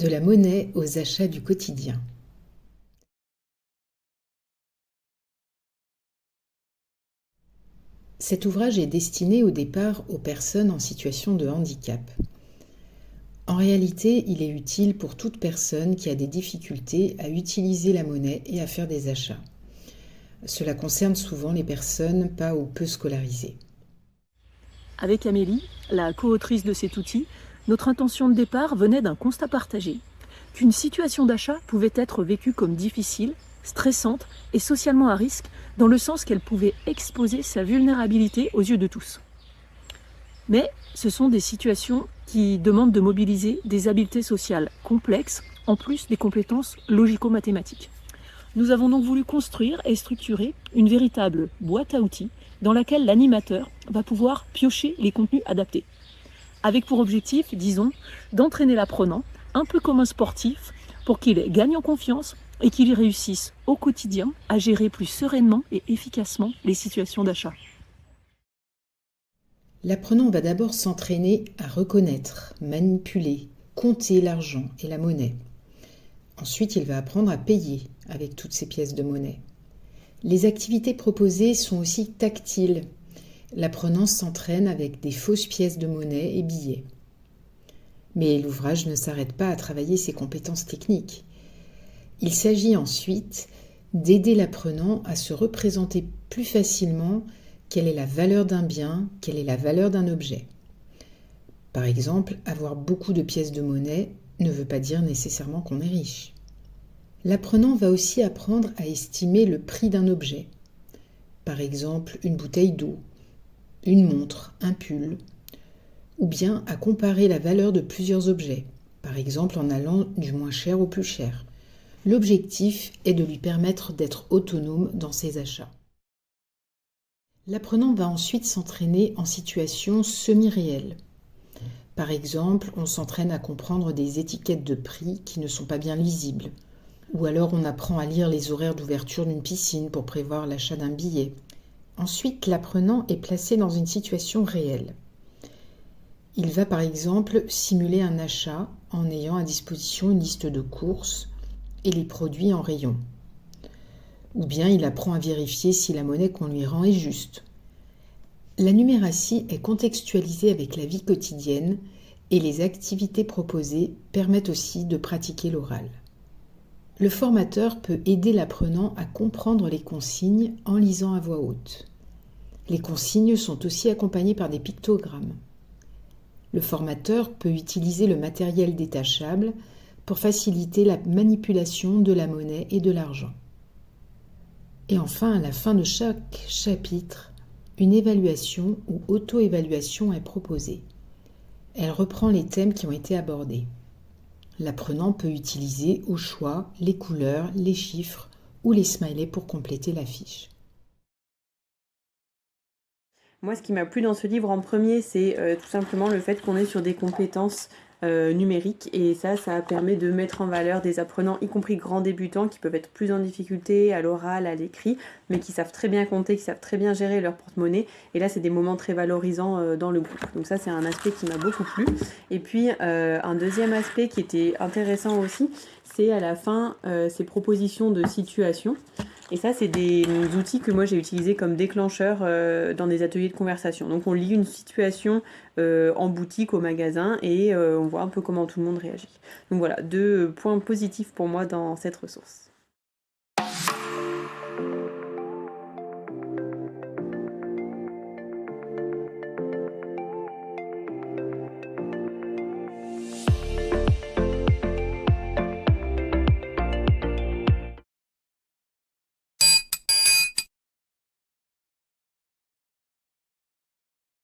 De la monnaie aux achats du quotidien. Cet ouvrage est destiné au départ aux personnes en situation de handicap. En réalité, il est utile pour toute personne qui a des difficultés à utiliser la monnaie et à faire des achats. Cela concerne souvent les personnes pas ou peu scolarisées. Avec Amélie, la co-autrice de cet outil, notre intention de départ venait d'un constat partagé, qu'une situation d'achat pouvait être vécue comme difficile, stressante et socialement à risque, dans le sens qu'elle pouvait exposer sa vulnérabilité aux yeux de tous. Mais ce sont des situations qui demandent de mobiliser des habiletés sociales complexes, en plus des compétences logico-mathématiques. Nous avons donc voulu construire et structurer une véritable boîte à outils dans laquelle l'animateur va pouvoir piocher les contenus adaptés. Avec pour objectif, disons, d'entraîner l'apprenant, un peu comme un sportif, pour qu'il gagne en confiance et qu'il réussisse au quotidien à gérer plus sereinement et efficacement les situations d'achat. L'apprenant va d'abord s'entraîner à reconnaître, manipuler, compter l'argent et la monnaie. Ensuite, il va apprendre à payer avec toutes ces pièces de monnaie. Les activités proposées sont aussi tactiles. L'apprenant s'entraîne avec des fausses pièces de monnaie et billets. Mais l'ouvrage ne s'arrête pas à travailler ses compétences techniques. Il s'agit ensuite d'aider l'apprenant à se représenter plus facilement quelle est la valeur d'un bien, quelle est la valeur d'un objet. Par exemple, avoir beaucoup de pièces de monnaie ne veut pas dire nécessairement qu'on est riche. L'apprenant va aussi apprendre à estimer le prix d'un objet. Par exemple, une bouteille d'eau, une montre, un pull, ou bien à comparer la valeur de plusieurs objets, par exemple en allant du moins cher au plus cher. L'objectif est de lui permettre d'être autonome dans ses achats. L'apprenant va ensuite s'entraîner en situation semi-réelle. Par exemple, on s'entraîne à comprendre des étiquettes de prix qui ne sont pas bien lisibles. Ou alors on apprend à lire les horaires d'ouverture d'une piscine pour prévoir l'achat d'un billet. Ensuite, l'apprenant est placé dans une situation réelle. Il va par exemple simuler un achat en ayant à disposition une liste de courses et les produits en rayon. Ou bien il apprend à vérifier si la monnaie qu'on lui rend est juste. La numératie est contextualisée avec la vie quotidienne et les activités proposées permettent aussi de pratiquer l'oral. Le formateur peut aider l'apprenant à comprendre les consignes en lisant à voix haute. Les consignes sont aussi accompagnées par des pictogrammes. Le formateur peut utiliser le matériel détachable pour faciliter la manipulation de la monnaie et de l'argent. Et enfin, à la fin de chaque chapitre, une évaluation ou auto-évaluation est proposée. Elle reprend les thèmes qui ont été abordés. L'apprenant peut utiliser au choix les couleurs, les chiffres ou les smileys pour compléter la fiche. Moi, ce qui m'a plu dans ce livre en premier, c'est tout simplement le fait qu'on est sur des compétences numériques et ça permet de mettre en valeur des apprenants, y compris grands débutants, qui peuvent être plus en difficulté à l'oral, à l'écrit, mais qui savent très bien compter, qui savent très bien gérer leur porte-monnaie. Et là, c'est des moments très valorisants dans le groupe. Donc ça, c'est un aspect qui m'a beaucoup plu. Et puis, un deuxième aspect qui était intéressant aussi, c'est à la fin ces propositions de situation. Et ça, c'est des outils que moi j'ai utilisés comme déclencheurs dans des ateliers de conversation. Donc on lit une situation en boutique, au magasin, et on voit un peu comment tout le monde réagit. Donc voilà, 2 points positifs pour moi dans cette ressource.